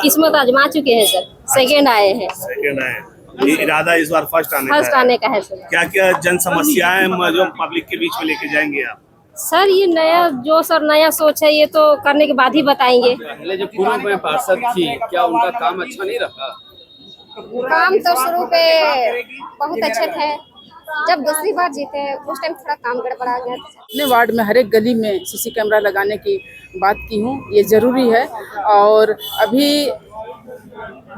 किस्मत आजमा चुके हैं सर, सेकेंड आए हैं। सेकेंड आए, ये इरादा इस बार फर्स्ट आने का है सर। क्या क्या जन समस्याएं जो पब्लिक के बीच में लेके जाएंगे आप? सर ये नया सोच है, ये तो करने के बाद ही बताएंगे। पहले जो पूर्व में पार्षद थी, क्या उनका काम अच्छा नहीं रहा? काम तो शुरू पे बहुत अच्छे थे, जब दूसरी बार जीते उस टाइम थोड़ा काम गड़बड़ा गया। अपने वार्ड में हर एक गली में सीसी कैमरा लगाने की बात की हूँ, ये ज़रूरी है। और अभी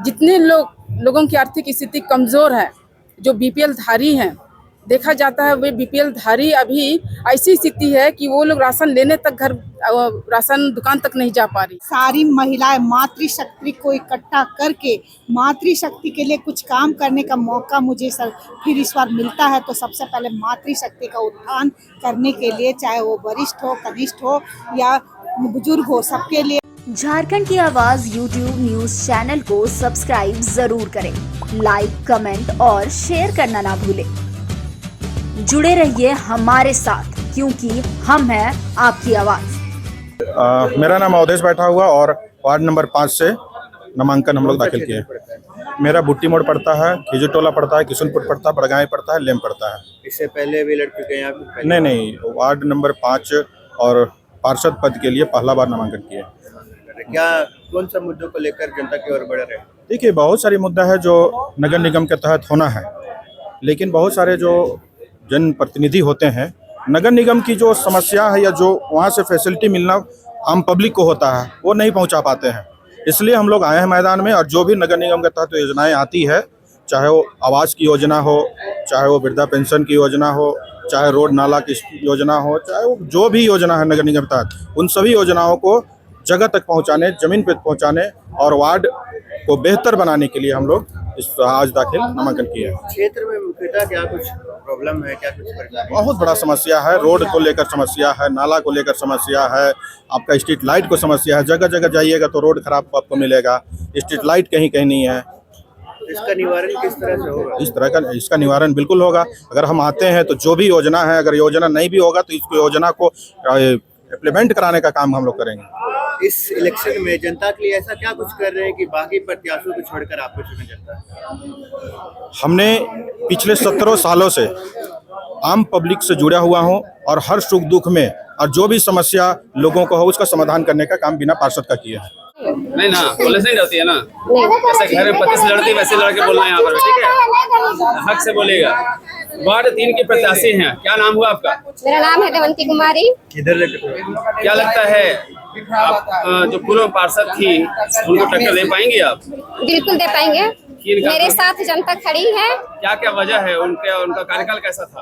जितने लोगों की आर्थिक स्थिति कमज़ोर है, जो बीपीएल धारी हैं, देखा जाता है वे बीपीएल धारी अभी ऐसी स्थिति है कि वो लोग राशन लेने तक राशन दुकान तक नहीं जा पा रही। सारी महिलाएं मातृशक्ति को इकट्ठा करके मातृशक्ति के लिए कुछ काम करने का मौका मुझे फिर इस बार मिलता है, तो सबसे पहले मातृशक्ति का उत्थान करने के लिए, चाहे वो वरिष्ठ हो, कनिष्ठ हो या बुजुर्ग हो, सबके लिए। झारखंड की आवाज YouTube न्यूज चैनल को सब्सक्राइब जरूर करें, लाइक, कमेंट और शेयर करना ना भूलें। जुड़े रहिए हमारे साथ, क्योंकि हम हैं आपकी आवाज। मेरा नाम अवधेश बैठा हुआ और वार्ड नंबर 5 से नामांकन हम लोग दाखिल किए। मेरा बुट्टी मोड़ पड़ता है, खिजू टोला पड़ता है, किशनपुर पड़ता है, बड़गाई पड़ता है, लेम पड़ता है। इससे पहले भी लड़ चुके हैं आप? नहीं, वार्ड नंबर 5 और पार्षद पद के लिए पहला बार नामांकन किए। क्या कौन सा मुद्दों को लेकर जनता की ओर बढ़ रहे हैं? देखिए, बहुत सारी मुद्दा है जो नगर निगम के तहत होना है, लेकिन बहुत सारे जो जनप्रतिनिधि होते हैं, नगर निगम की जो समस्या है या जो वहाँ से फैसिलिटी मिलना आम पब्लिक को होता है, वो नहीं पहुँचा पाते हैं। इसलिए हम लोग आए हैं मैदान में, और जो भी नगर निगम के तहत योजनाएं आती है, चाहे वो आवास की योजना हो, चाहे वो वृद्धा पेंशन की योजना हो, चाहे रोड नाला की योजना हो, चाहे वो जो भी योजना है नगर निगम के तहत, उन सभी योजनाओं को जगह तक पहुंचाने, जमीन पर पहुंचाने और वार्ड को बेहतर बनाने के लिए हम लोग आज दाखिल नामांकन किए हैं। क्षेत्र में मुख्यतः क्या कुछ प्रॉब्लम है, क्या कुछ परेशानी? बहुत बड़ा समस्या है, रोड को लेकर समस्या है, नाला को लेकर समस्या है, आपका स्ट्रीट लाइट को समस्या है। जगह जगह जाइएगा तो रोड खराब आपको मिलेगा, स्ट्रीट लाइट कहीं कहीं नहीं है। इसका निवारण किस तरह से होगा? इसका निवारण बिल्कुल होगा। अगर हम आते हैं तो जो भी योजना है, अगर योजना नहीं भी होगा तो इसको योजना को इम्प्लीमेंट कराने का काम हम लोग करेंगे। इस इलेक्शन में जनता के लिए ऐसा क्या कुछ कर रहे हैं कि बाकी प्रत्याशियों को छोड़कर आपको चुना जाता है? हमने पिछले 17 सालों से आम पब्लिक से जुड़ा हुआ हूं, और हर सुख दुख में और जो भी समस्या लोगों को हो उसका समाधान करने का काम बिना पार्षद का किया है। नहीं ना, पुलिस नहीं डरती है ना? जैसे घर में पति से लड़ती वैसे लड़के बोलना है यहाँ पर, ठीक है? हक से बोलेगा। वार्ड 3 के प्रत्याशी हैं, क्या नाम हुआ आपका? मेरा नाम है देवंती कुमारी। इधर क्या लगता है आप जो पूर्व पार्षद थी उनको टक्कर दे पाएंगी आप? बिल्कुल दे पाएंगे, मेरे साथ जनता खड़ी है। क्या क्या वजह है उनका कार्यकाल कैसा था?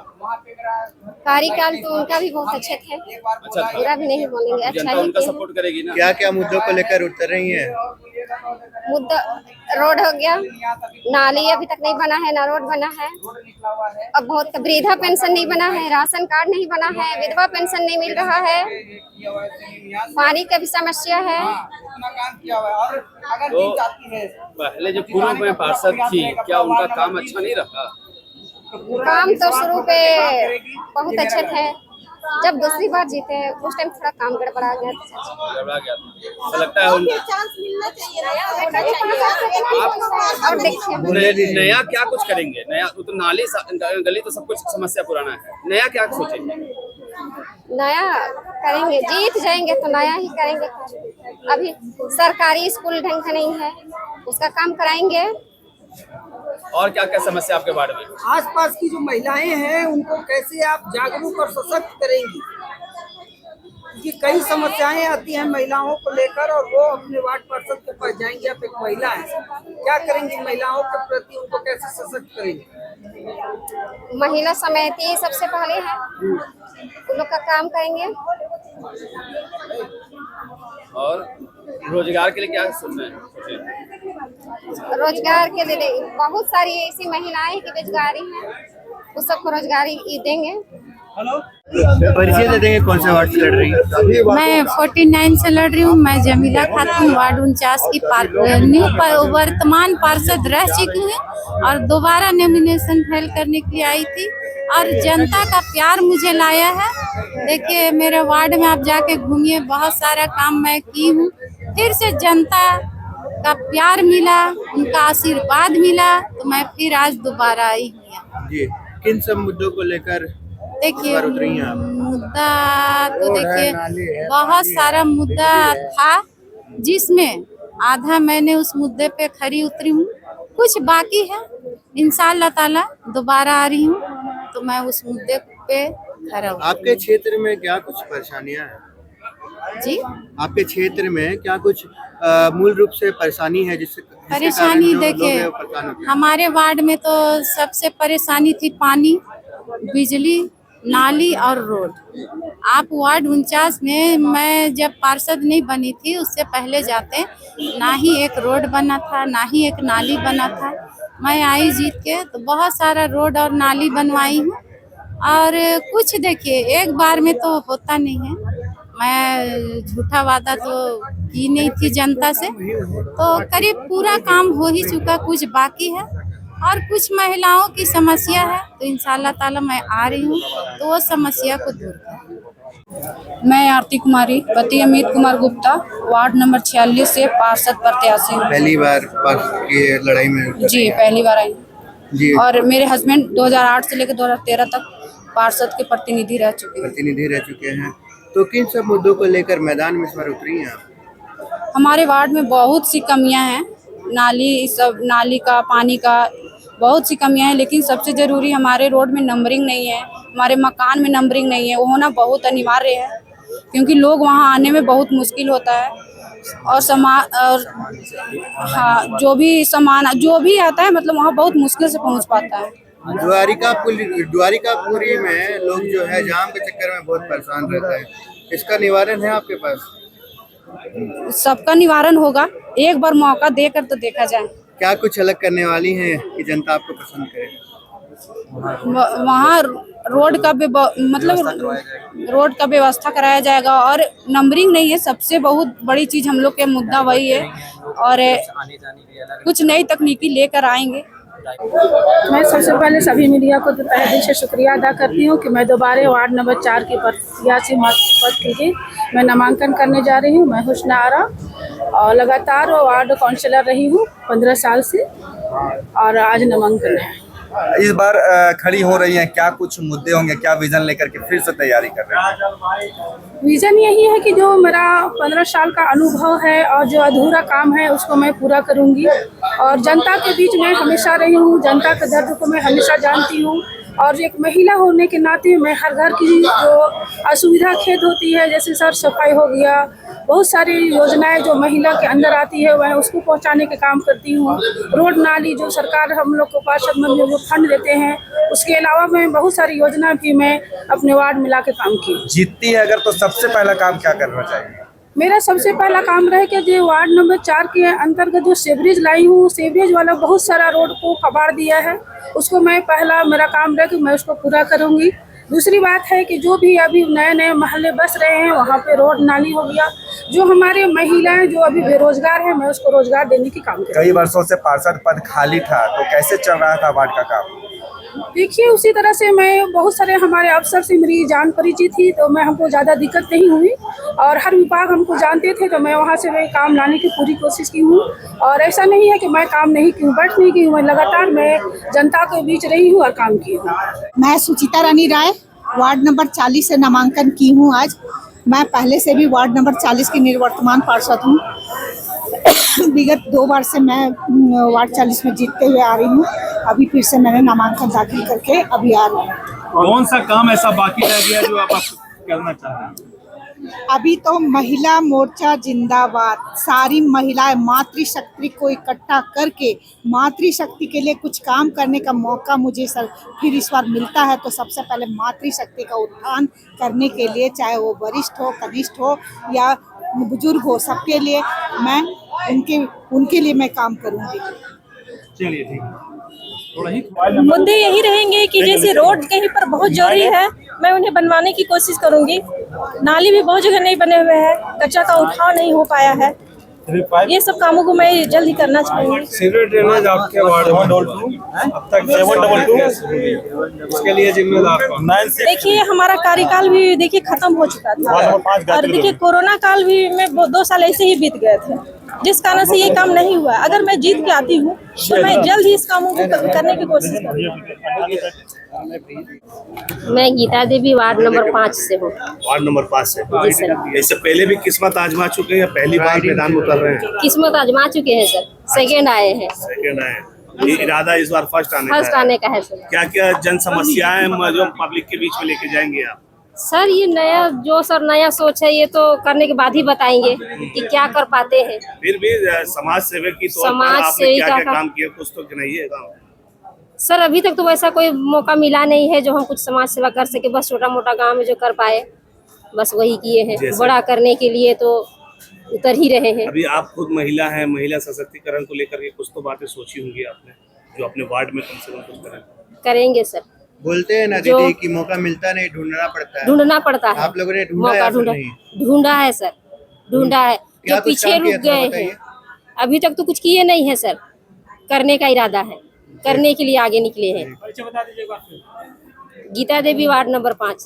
कार्यकाल तो उनका भी बहुत अच्छे थे, अच्छा था। पूरा भी नहीं बोलेंगे, अच्छा जनता ही उनका थे। सपोर्ट करेगी ना? क्या क्या मुद्दों को लेकर उतर रही हैं? मुद्दा रोड हो गया, नाली अभी तक नहीं बना है, ना रोड बना है। अब बहुत वृद्धा पेंशन नहीं बना है, राशन कार्ड नहीं बना है, विधवा पेंशन नहीं मिल रहा है, पानी का भी समस्या है। तो पहले जो पूर्व में पार्षद थी, क्या उनका काम अच्छा नहीं रहा? काम तो शुरू पे बहुत अच्छे थे, जब दूसरी बार जीते उस टाइम थोड़ा काम गड़बड़ा गया। गड़बड़ा गया था। तो लगता है और देखिए नया क्या कुछ करेंगे? नया तो नाली गली तो सब कुछ समस्या पुराना है, नया क्या सोचेंगे? नया करेंगे, जीत जाएंगे तो नया ही करेंगे। अभी सरकारी स्कूल ढंग का नहीं है, उसका काम कराएंगे। और क्या क्या समस्या आपके वार्ड में? आसपास की जो महिलाएं हैं उनको कैसे आप जागरूक और सशक्त करेंगी, क्योंकि कई समस्याएं आती हैं महिलाओं को लेकर, और वो अपने वार्ड पार्षद के पास जाएंगी। आप एक महिला है, क्या करेंगी महिलाओं के प्रति, उनको कैसे सशक्त करेंगी? महिला समिति सबसे पहले है, उन लोग का काम करेंगे। और रोजगार के लिए क्या सोच रहे हैं? रोजगार के लिए बहुत सारी ऐसी महिलाएं की बेरोजगारी है, उस सबको रोजगारी देंगे। परिचय दे देंगे, कौन से वार्ड से लड़ रही है? मैं 49 से लड़ रही हूँ। मैं जमीला खातून, वार्ड 49 की वर्तमान पार्षद रह चुकी हूँ और दोबारा नॉमिनेशन फाइल करने के लिए आई थी, और जनता का प्यार मुझे लाया है। देखिए, मेरे वार्ड में आप जाके घूमिए, बहुत सारा काम मैं की हूँ। फिर से जनता का प्यार मिला, उनका आशीर्वाद मिला, तो मैं फिर आज दोबारा आई हूँ यहाँ। जी, किन सब मुद्दों को लेकर देखिए इस बार उतरी हैं आप? मुद्दा तो देखिए बहुत सारा मुद्दा था, जिसमें आधा मैंने उस मुद्दे पे खरी उतरी हूँ, कुछ बाकी है। इंशाअल्लाह ताला दोबारा आ रही हूँ तो मैं उस मुद्दे पे खरा हूँ। आपके क्षेत्र में क्या कुछ परेशानियां हैं? जी, आपके क्षेत्र में क्या कुछ मूल रूप से परेशानी है जिससे परेशानी देखिए हमारे वार्ड में तो सबसे परेशानी थी पानी, बिजली, नाली और रोड। आप वार्ड 49 में मैं जब पार्षद नहीं बनी थी उससे पहले जाते ना ही एक रोड बना था, ना ही एक नाली बना था। मैं आई जीत के तो बहुत सारा रोड और नाली बनवाई हूँ। और कुछ देखिए एक बार में तो होता नहीं है, मैं झूठा वादा तो की नहीं थी जनता से, तो करीब पूरा काम हो ही चुका, कुछ बाकी है और कुछ महिलाओं की समस्या है, तो इंशाअल्लाह ताला मैं आ रही हूँ तो वो समस्या को दूर करूँ। मैं आरती कुमारी, पति अमित कुमार गुप्ता, वार्ड नंबर 46 से पार्षद प्रत्याशी हूँ। पहली बार की लड़ाई में? जी, पहली बार आई जी। और मेरे हस्बैंड 2008 से लेकर 2013 तक पार्षद के प्रतिनिधि रह चुके हैं। तो किन सब मुद्दों को लेकर मैदान में इस बार उतरी हैं आप? हमारे वार्ड में बहुत सी कमियां हैं, नाली का, पानी का बहुत सी कमियां हैं, लेकिन सबसे ज़रूरी हमारे रोड में नंबरिंग नहीं है, हमारे मकान में नंबरिंग नहीं है। वो होना बहुत अनिवार्य है क्योंकि लोग वहां आने में बहुत मुश्किल होता है और हाँ जो भी आता है मतलब वहाँ बहुत मुश्किल से पहुँच पाता है। द्वारिकापुरी में लोग जो है जाम के चक्कर में बहुत परेशान रहते हैं, इसका निवारण है आपके पास? सबका निवारण होगा, एक बार मौका देकर तो देखा जाए। क्या कुछ अलग करने वाली हैं कि जनता आपको पसंद करे? वहाँ रोड का व्यवस्था कराया जाएगा और नंबरिंग नहीं है, सबसे बहुत बड़ी चीज हम लोग के मुद्दा वही है। और कुछ नई तकनीकी लेकर आएंगे। मैं सबसे पहले सभी मीडिया को तहे दिल से शुक्रिया अदा करती हूँ कि मैं दोबारा वार्ड नंबर 4 की प्रत्याशी पद के लिए मैं नामांकन करने जा रही हूँ। मैं हुस्ना आरा और लगातार वार्ड काउंसिलर रही हूँ 15 साल से और आज नामांकन है। इस बार खड़ी हो रही हैं, क्या कुछ मुद्दे होंगे, क्या विजन लेकर के फिर से तैयारी कर रहे हैं? विजन यही है कि जो मेरा 15 साल का अनुभव है और जो अधूरा काम है उसको मैं पूरा करूंगी और जनता के बीच में हमेशा रही हूँ, जनता के दर्द को मैं हमेशा जानती हूँ और एक महिला होने के नाते मैं हर घर की जो असुविधा खेद होती है, जैसे सर सफाई हो गया, बहुत सारी योजनाएं जो महिला के अंदर आती है वह उसको पहुंचाने के काम करती हूँ। रोड नाली जो सरकार हम लोग को पार्षद में जो फंड देते हैं, उसके अलावा मैं बहुत सारी योजना भी मैं अपने वार्ड में ला के काम की। जीतती है अगर तो सबसे पहला काम क्या करना चाहिए? मेरा सबसे पहला काम रहे कि जो वार्ड नंबर 4 के अंतर्गत जो सीवरेज लाई हूँ, सीवरेज वाला बहुत सारा रोड को कबाड़ दिया है, उसको मैं पहला मेरा काम रहे कि मैं उसको पूरा करूँगी। दूसरी बात है कि जो भी अभी नए नए मोहल्ले बस रहे हैं वहाँ पे रोड नाली हो गया, जो हमारे महिलाएं जो अभी बेरोजगार हैं मैं उसको रोजगार देने की काम करूँगी। कई वर्षों से पार्षद पद खाली था तो कैसे चल रहा था वार्ड का काम? देखिए उसी तरह से मैं बहुत सारे हमारे अफसर से मेरी जान परिचित थी तो मैं हमको ज़्यादा दिक्कत नहीं हुई और हर विभाग हमको जानते थे तो मैं वहाँ से मैं काम लाने की पूरी कोशिश की हूँ और ऐसा नहीं है कि मैं काम नहीं की हूँ, बैठ नहीं की हूँ, मैं लगातार मैं जनता के बीच रही हूँ और काम की हूँ। मैं सुचिता रानी राय वार्ड नंबर 40 से नामांकन की हूँ आज। मैं पहले से भी वार्ड नंबर 40 की निवर्तमान पार्षद हूँ। विगत 2 बार से मैं वार्ड 40 में जीतते हुए आ रही हूँ। अभी फिर से मैंने नामांकन दाखिल करके अभी आ रही हूँ। कौन सा काम ऐसा बाकी रह गया जो आप करना चाह रहे हैं? अभी तो महिला मोर्चा जिंदाबाद, सारी महिलाएं मातृशक्ति को इकट्ठा करके मातृशक्ति के लिए कुछ काम करने का मौका मुझे फिर इस बार मिलता है तो सबसे पहले मातृशक्ति का उत्थान करने के लिए, चाहे वो वरिष्ठ हो, कनिष्ठ हो या बुजुर्ग हो, सबके लिए मैं उनके लिए मैं काम करूंगी। चलिए ठीक है। मुद्दे यही रहेंगे कि जैसे रोड कहीं पर बहुत जरूरी है, मैं उन्हें बनवाने की कोशिश करूंगी। नाली भी बहुत जगह नहीं बने हुए हैं, कचरा का उठाव नहीं हो पाया है, ये सब कामों को मैं जल्दी करना चाहूँगी। सीवरेज ड्रेनेज आपके वार्ड में अब तक 722 इसके लिए जिम्मेदार कौन? देखिए हमारा कार्यकाल भी देखिए खत्म हो चुका था और देखिए कोरोना काल भी में 2 साल ऐसे ही बीत गए थे, जिस कारण से ये काम नहीं हुआ। अगर मैं जीत के आती हूँ तो मैं जल्द ही इस कामों को करने की कोशिश करूँगी। मैं गीता देवी वार्ड नंबर 5 से हूँ। वार्ड नंबर 5 से। इससे पहले भी किस्मत आजमा चुके हैं या पहली बार मैदान में उतर रहे हैं? किस्मत आजमा चुके हैं सर, सेकेंड आए हैं। सेकंड आए, ये इरादा इस बार फर्स्ट आने का है सर। क्या क्या जन समस्याएं जो पब्लिक के बीच में लेके जाएंगे आप? सर ये नया सोच है, ये तो करने के बाद ही बताएंगे कि क्या कर पाते हैं। फिर भी समाज सेवक की तौर पर आपने क्या क्या काम किया, कुछ तो गिनाइए काम। सर अभी तक तो वैसा कोई मौका मिला नहीं है जो हम कुछ समाज सेवा कर सके। बस छोटा मोटा गांव में जो कर पाए बस वही किए हैं। बड़ा करने के लिए तो उतर ही रहे हैं। अभी आप खुद महिला हैं, महिला सशक्तिकरण को लेकर के कुछ तो बातें सोची होंगी आपने, जो अपने वार्ड में कम से कम कुछ करेंगे सर। बोलते हैं ना दीदी कि मौका मिलता नहीं, ढूंढना पड़ता है। आप लोगों ने ढूंढा है सर, ढूंढा है। जो पीछे रुक गए हैं अभी तक तो कुछ किए नहीं है सर। करने का इरादा है, करने के लिए आगे निकले हैं। गीता देवी वार्ड नंबर 5।